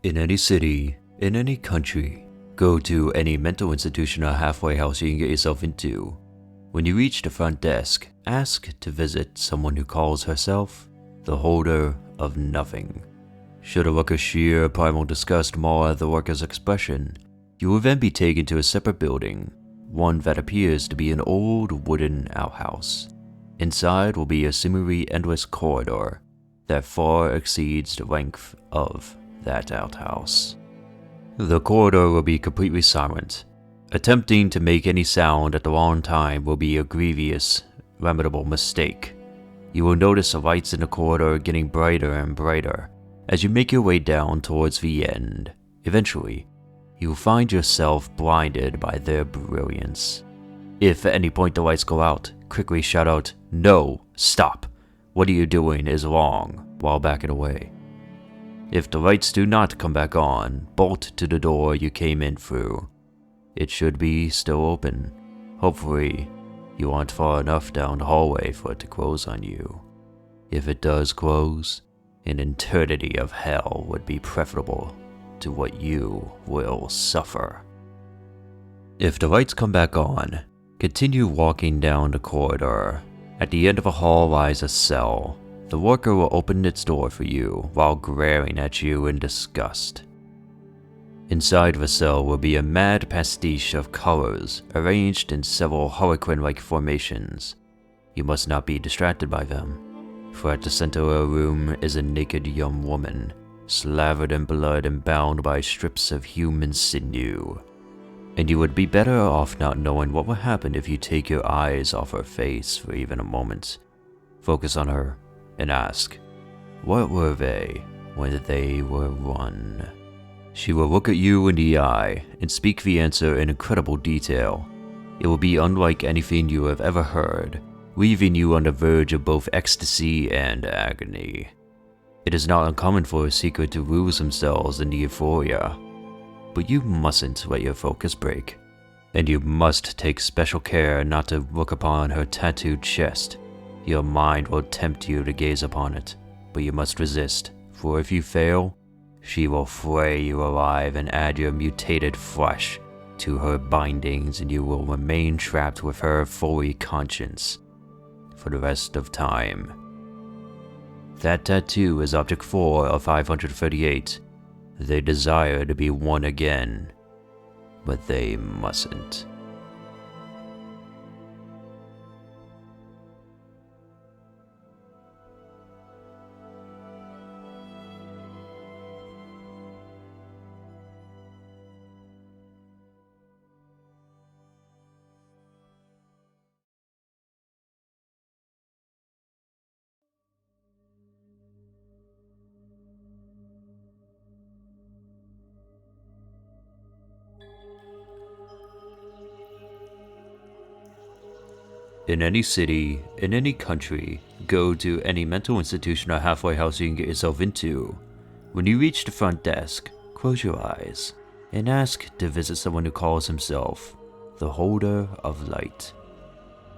In any city, in any country, go to any mental institution or halfway house you can get yourself into. When you reach the front desk, ask to visit someone who calls herself the Holder of Nothing. Should a worker's sheer primal disgust mar the worker's expression, you will then be taken to a separate building, one that appears to be an old wooden outhouse. Inside will be a seemingly endless corridor that far exceeds the length of that outhouse. The corridor will be completely silent. Attempting to make any sound at the wrong time will be a grievous, lamentable mistake. You will notice the lights in the corridor getting brighter and brighter as you make your way down towards the end. Eventually, you will find yourself blinded by their brilliance. If at any point the lights go out, quickly shout out, "No, stop! What are you doing is wrong," while backing away. If the lights do not come back on, bolt to the door you came in through. It should be still open. Hopefully, you aren't far enough down the hallway for it to close on you. If it does close, an eternity of hell would be preferable to what you will suffer. If the lights come back on, continue walking down the corridor. At the end of a hall lies a cell. The worker will open its door for you while glaring at you in disgust. Inside the cell will be a mad pastiche of colors arranged in several harlequin-like formations. You must not be distracted by them, for at the center of the room is a naked young woman, slathered in blood and bound by strips of human sinew. And you would be better off not knowing what will happen if you take your eyes off her face for even a moment. Focus on her and ask, what were they when they were one? She will look at you in the eye and speak the answer in incredible detail. It will be unlike anything you have ever heard, leaving you on the verge of both ecstasy and agony. It is not uncommon for a seeker to lose themselves in the euphoria, but you mustn't let your focus break, and you must take special care not to look upon her tattooed chest. Your mind will tempt you to gaze upon it, but you must resist, for if you fail, she will flay you alive and add your mutated flesh to her bindings, and you will remain trapped with her fully conscious for the rest of time. That tattoo is Object 4 of 538. They desire to be one again, but they mustn't. In any city, in any country, go to any mental institution or halfway house you can get yourself into. When you reach the front desk, close your eyes and ask to visit someone who calls himself the Holder of Light.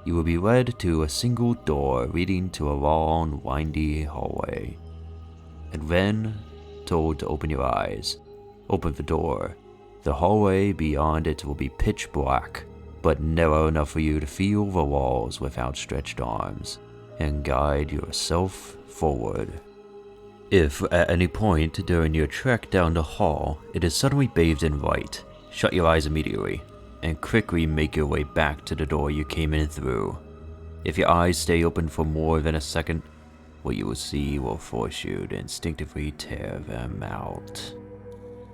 You will be led to a single door leading to a long, windy hallway, and then told to open your eyes. Open the door. The hallway beyond it will be pitch black, but narrow enough for you to feel the walls with outstretched arms and guide yourself forward. If at any point during your trek down the hall it is suddenly bathed in light, shut your eyes immediately and quickly make your way back to the door you came in through. If your eyes stay open for more than a second, what you will see will force you to instinctively tear them out.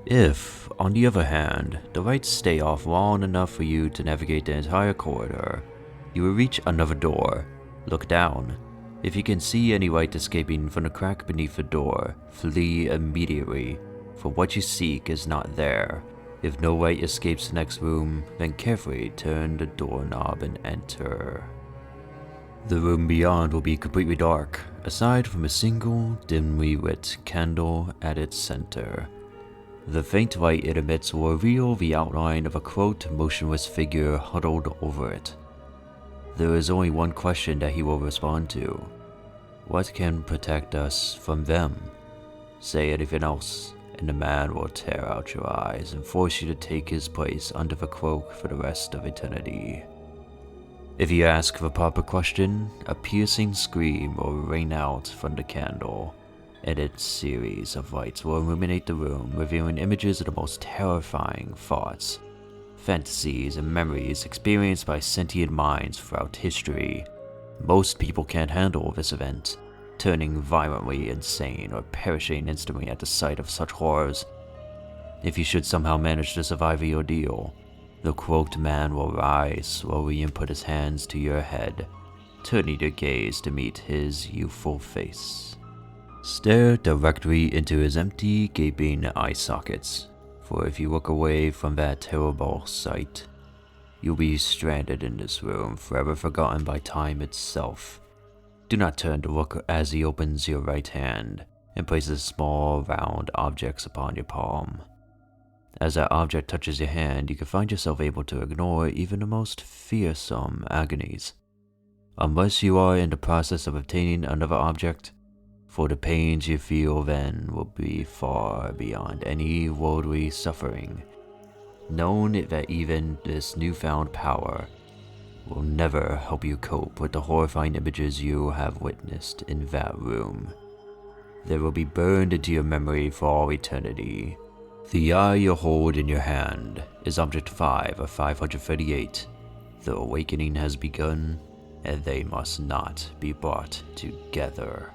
If, on the other hand, the lights stay off long enough for you to navigate the entire corridor, you will reach another door. Look down. If you can see any light escaping from the crack beneath the door, flee immediately, for what you seek is not there. If no light escapes the next room, then carefully turn the doorknob and enter. The room beyond will be completely dark, aside from a single, dimly lit candle at its center. The faint light it emits will reveal the outline of a quote motionless figure huddled over it. There is only one question that he will respond to. What can protect us from them? Say anything else, and the man will tear out your eyes and force you to take his place under the cloak for the rest of eternity. If you ask the proper question, a piercing scream will rain out from the candle, and its series of lights will illuminate the room, revealing images of the most terrifying thoughts, fantasies, and memories experienced by sentient minds throughout history. Most people can't handle this event, turning violently insane or perishing instantly at the sight of such horrors. If you should somehow manage to survive the ordeal, the cloaked man will rise slowly and put his hands to your head, turning your gaze to meet his youthful face. Stare directly into his empty, gaping eye sockets, for if you look away from that terrible sight, you'll be stranded in this room, forever forgotten by time itself. Do not turn to look as he opens your right hand and places small, round objects upon your palm. As that object touches your hand, you can find yourself able to ignore even the most fearsome agonies, unless you are in the process of obtaining another object, for the pains you feel then will be far beyond any worldly suffering. Know that even this newfound power will never help you cope with the horrifying images you have witnessed in that room. They will be burned into your memory for all eternity. The eye you hold in your hand is Object 5 of 538. The awakening has begun, and they must not be brought together.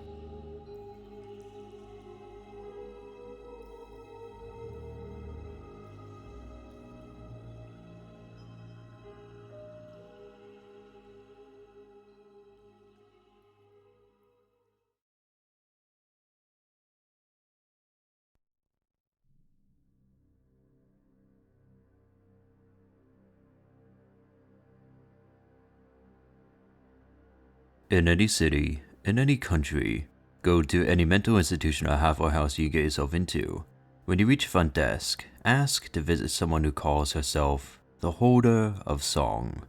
In any city, in any country, go to any mental institution or halfway house you get yourself into. When you reach front desk, ask to visit someone who calls herself the Holder of Song.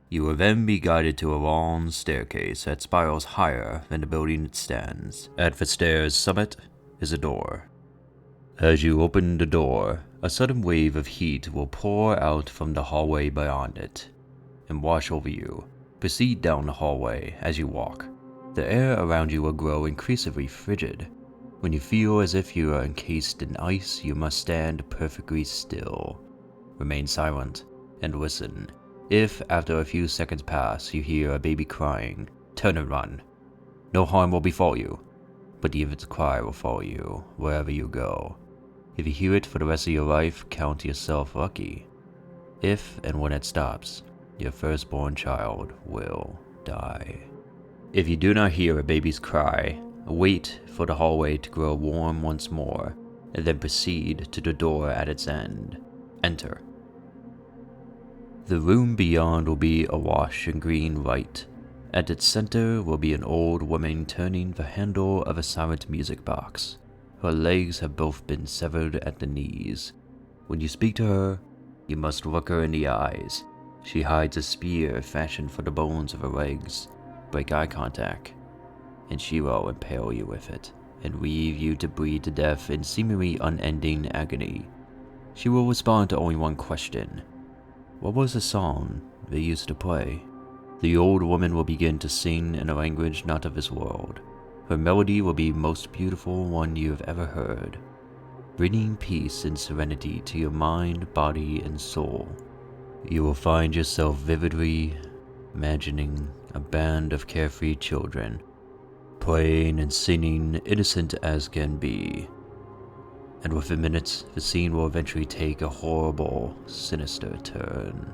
You will then be guided to a long staircase that spirals higher than the building it stands. At the stair's summit is a door. As you open the door, a sudden wave of heat will pour out from the hallway beyond it and wash over you. Proceed down the hallway as you walk. The air around you will grow increasingly frigid. When you feel as if you are encased in ice, you must stand perfectly still. Remain silent and listen. If, after a few seconds pass, you hear a baby crying, turn and run. No harm will befall you, but even its cry will follow you wherever you go. If you hear it for the rest of your life, count yourself lucky. If and when it stops, your firstborn child will die. If you do not hear a baby's cry, wait for the hallway to grow warm once more, and then proceed to the door at its end. Enter. The room beyond will be awash in green light. At its center will be an old woman turning the handle of a silent music box. Her legs have both been severed at the knees. When you speak to her, you must look her in the eyes. She hides a spear fashioned for the bones of her legs. Break eye contact, and she will impale you with it, and leave you to bleed to death in seemingly unending agony. She will respond to only one question. What was the song they used to play? The old woman will begin to sing in a language not of this world. Her melody will be the most beautiful one you have ever heard, bringing peace and serenity to your mind, body, and soul. You will find yourself vividly imagining a band of carefree children, playing and singing innocent as can be. And within minutes, the scene will eventually take a horrible, sinister turn.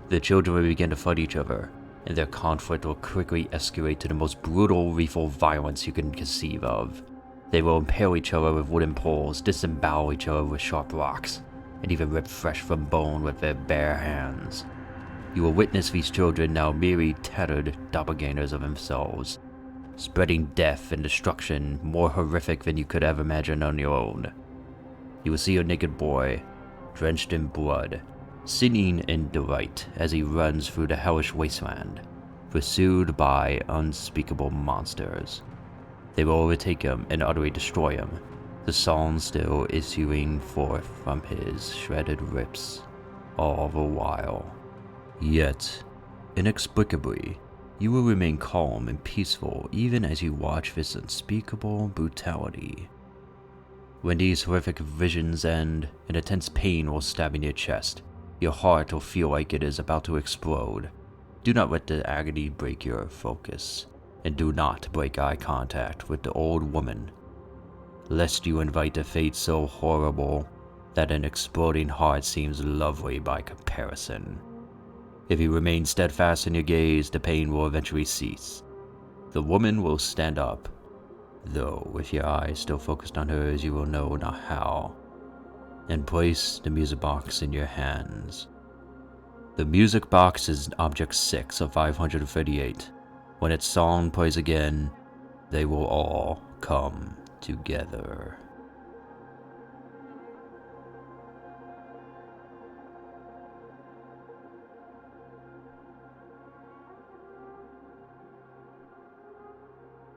The children will begin to fight each other, and their conflict will quickly escalate to the most brutal, lethal violence you can conceive of. They will impale each other with wooden poles, disembowel each other with sharp rocks, and even rip flesh from bone with their bare hands. You will witness these children now merely tattered doppelgangers of themselves, spreading death and destruction more horrific than you could ever imagine on your own. You will see a naked boy, drenched in blood, singing in delight as he runs through the hellish wasteland, pursued by unspeakable monsters. They will overtake him and utterly destroy him, the song still issuing forth from his shredded lips all the while. Yet, inexplicably, you will remain calm and peaceful even as you watch this unspeakable brutality. When these horrific visions end, an intense pain will stab in your chest. Your heart will feel like it is about to explode. Do not let the agony break your focus, and do not break eye contact with the old woman, lest you invite a fate so horrible that an exploding heart seems lovely by comparison. If you remain steadfast in your gaze, the pain will eventually cease. The woman will stand up, though with your eyes still focused on hers, you will know not how, and place the music box in your hands. The music box is object 6 of 538. When its song plays again, they will all come together.